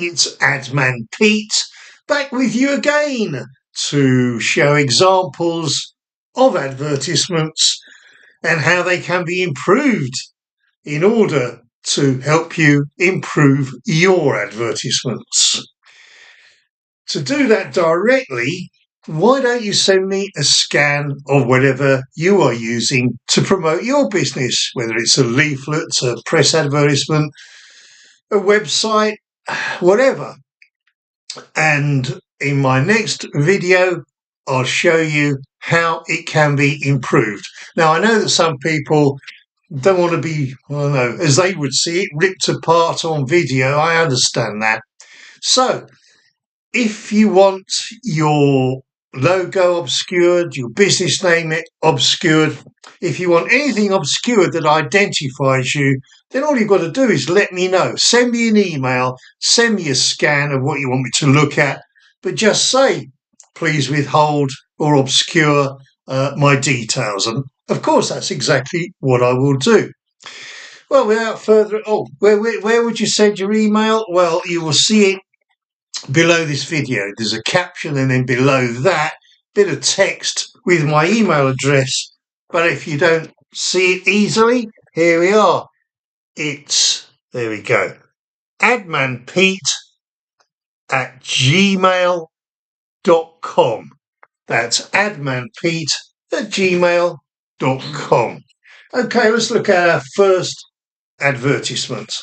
It's Adman Pete back with you again to show examples of advertisements and how they can be improved in order to help you improve your advertisements. To do that directly, why don't you send me a scan of whatever you are using to promote your business, whether it's a leaflet, a press advertisement, a website, whatever. And in my next video, I'll show you how it can be improved. Now, I know that some people don't want to be, I don't know, as they would see it, ripped apart on video. I understand that. So, if you want your logo obscured, your business name obscured, if you want anything obscured that identifies you, then all you've got to do is let me know. Send me an email, send me a scan of what you want me to look at, but just say, please withhold or obscure my details. And of course, that's exactly what I will do. Well, without further where would you send your email? Well, you will see it below this video. There's a caption, and then below that, bit of text with my email address. But if you don't see it easily, here we are. There we go. admanpete@gmail.com. That's admanpete@gmail.com. Okay, let's look at our first advertisement.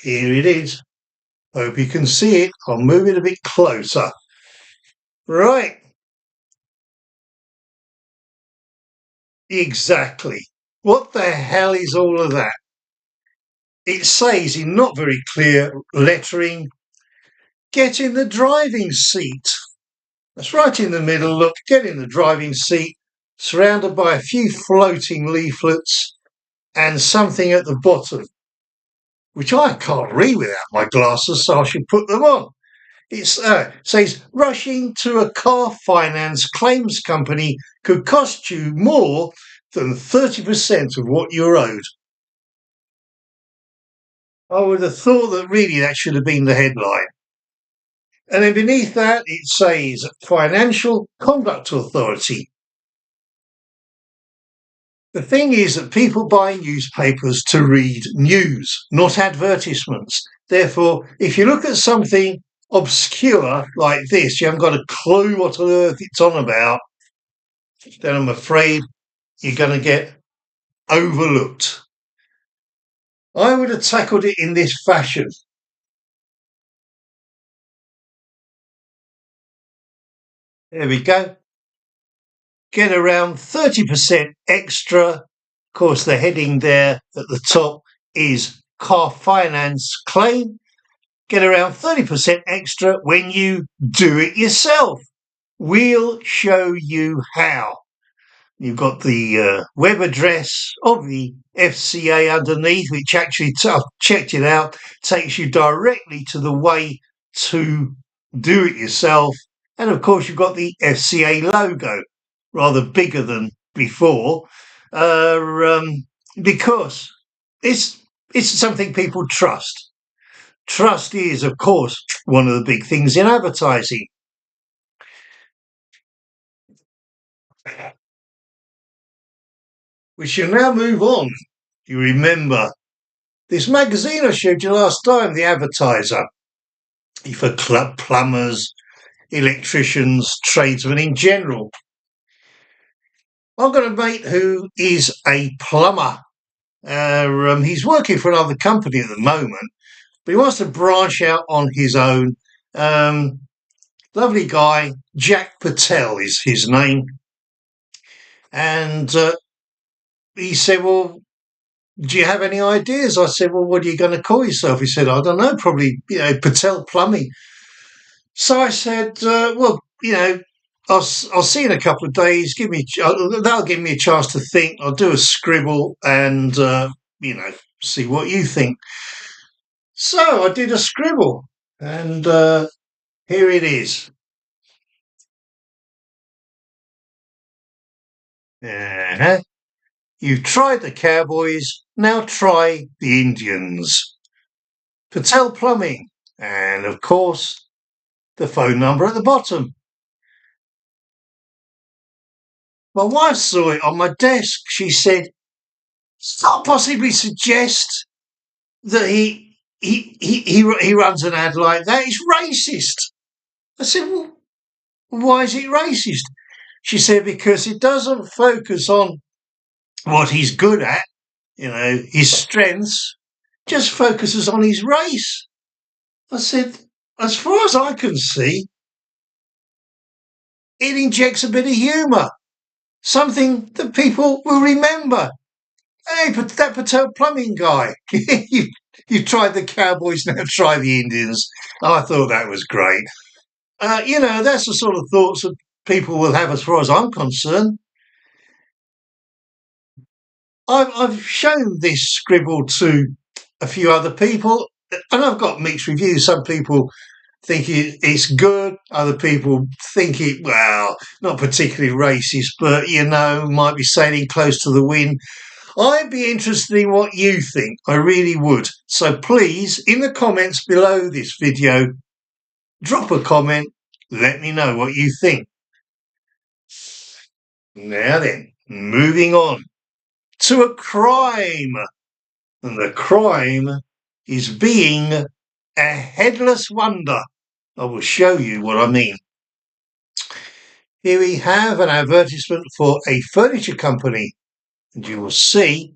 Here it is. Hope you can see it. I'll move it a bit closer. Right. Exactly. What the hell is all of that? It says in not very clear lettering, get in the driving seat. That's right in the middle. Look, get in the driving seat, surrounded by a few floating leaflets and something at the bottom, which I can't read without my glasses, so I should put them on. It says, rushing to a car finance claims company could cost you more than 30% of what you're owed. I would have thought that really that should have been the headline. And then beneath that, it says Financial Conduct Authority. The thing is that people buy newspapers to read news, not advertisements. Therefore, if you look at something obscure like this, you haven't got a clue what on earth it's on about, then I'm afraid you're going to get overlooked. I would have tackled it in this fashion. There we go. Get around 30% extra. Of course, the heading there at the top is car finance claim. Get around 30% extra when you do it yourself. We'll show you how. You've got the web address of the FCA underneath, which actually, I've checked it out, takes you directly to the way to do it yourself. And of course, you've got the FCA logo, rather bigger than before, because it's something people trust. Trust is, of course, one of the big things in advertising. We shall now move on. You remember this magazine I showed you last time, The Advertiser, for club plumbers, electricians, tradesmen in general. I've got a mate who is a plumber. He's working for another company at the moment, but he wants to branch out on his own. Lovely guy, Jack Patel is his name. And he said, well, do you have any ideas? I said, well, what are you going to call yourself? He said, I don't know, probably, Patel Plumbing. So I said, well, I'll see you in a couple of days. That'll give me a chance to think. I'll do a scribble and, see what you think. So I did a scribble, and here it is. Uh-huh. You've tried the cowboys, now try the Indians. Patel Plumbing, and of course the phone number at the bottom. My wife saw it on my desk. She said, "Can't possibly suggest that he runs an ad like that. It's racist." I said, "Well, why is it racist?" She said, "Because it doesn't focus on what he's good at, his strengths, just focuses on his race." I said, "As far as I can see, it injects a bit of humour, something that people will remember. Hey, but that Patel plumbing guy, you tried the Cowboys, now try the Indians." I thought that was great. That's the sort of thoughts that people will have as far as I'm concerned. I've shown this scribble to a few other people, and I've got mixed reviews. Some people think it's good. Other people think it, well, not particularly racist, but, might be sailing close to the wind. I'd be interested in what you think. I really would. So please, in the comments below this video, drop a comment. Let me know what you think. Now then, moving on to a crime. And the crime is being a headless wonder. I will show you what I mean. Here we have an advertisement for a furniture company, and you will see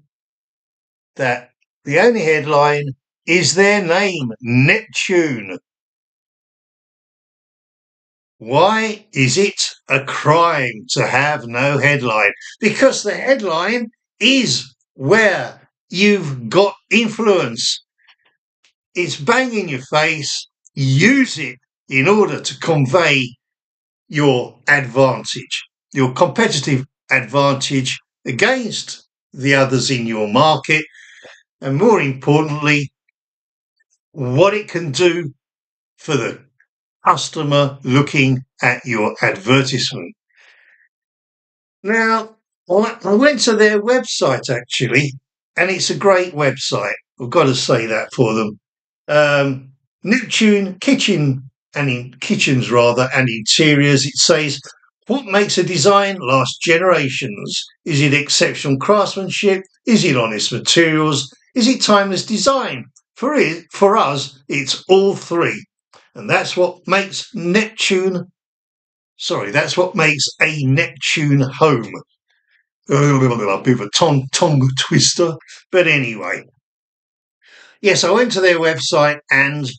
that the only headline is their name, Neptune. Why is it a crime to have no headline? Because the headline is where you've got influence. It's bang in your face. Use it in order to convey your advantage, your competitive advantage against the others in your market, and more importantly, what it can do for the customer looking at your advertisement. Now, I went to their website actually, and it's a great website. I've got to say that for them. Neptune kitchens and interiors. It says, what makes a design last generations? Is it exceptional craftsmanship? Is it honest materials? Is it timeless design? For us, it's all three. And that's what makes that's what makes a Neptune home. A bit of a tongue twister. But anyway. Yes, I went to their website and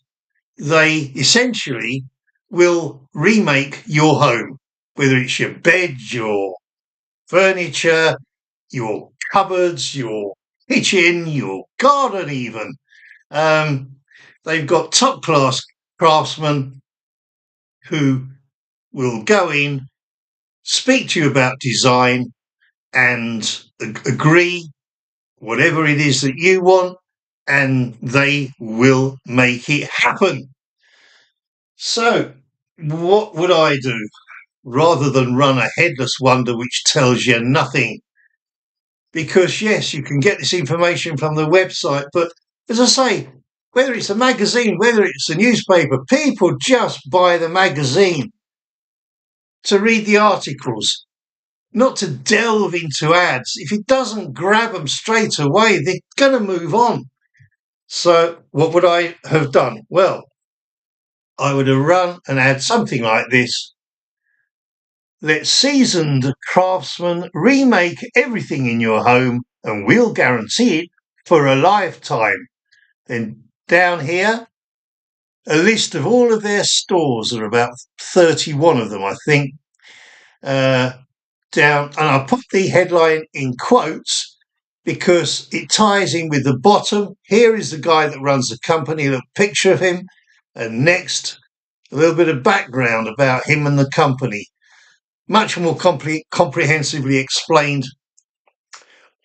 they essentially will remake your home, whether it's your bed, your furniture, your cupboards, your kitchen, your garden even. They've got top-class craftsmen who will go in, speak to you about design and agree whatever it is that you want, and they will make it happen. So, what would I do rather than run a headless wonder which tells you nothing? Because, yes, you can get this information from the website, but as I say, whether it's a magazine, whether it's a newspaper, people just buy the magazine to read the articles, not to delve into ads. If it doesn't grab them straight away, they're going to move on. So what would I have done? Well, I would have run an ad something like this. Let seasoned craftsmen remake everything in your home and we'll guarantee it for a lifetime. Then down here, a list of all of their stores. There are about 31 of them, I think. Down, and I'll put the headline in quotes because it ties in with the bottom. Here is the guy that runs the company, a little picture of him. And next, a little bit of background about him and the company. Much more comprehensively explained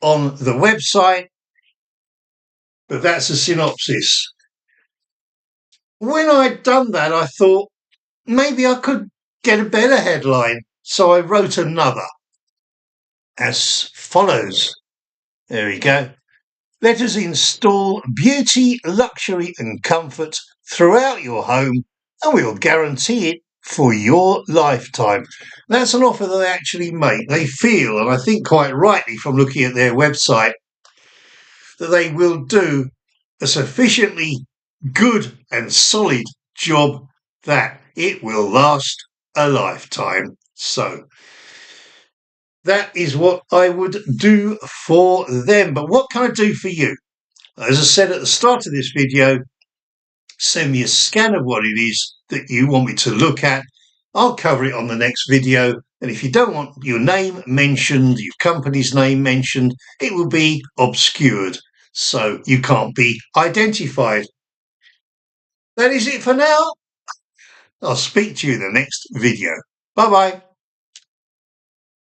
on the website, but that's a synopsis. When I'd done that, I thought maybe I could get a better headline. So I wrote another as follows. There we go. Let us install beauty, luxury and comfort throughout your home, and we'll guarantee it for your lifetime. That's an offer that they actually make. They feel, and I think quite rightly from looking at their website, that they will do a sufficiently good and solid job that it will last a lifetime. So that is what I would do for them. But what can I do for you? As I said at the start of this video, send me a scan of what it is that you want me to look at. I'll cover it on the next video. And if you don't want your name mentioned, your company's name mentioned, it will be obscured, so you can't be identified. That is it for now. I'll speak to you in the next video. Bye bye.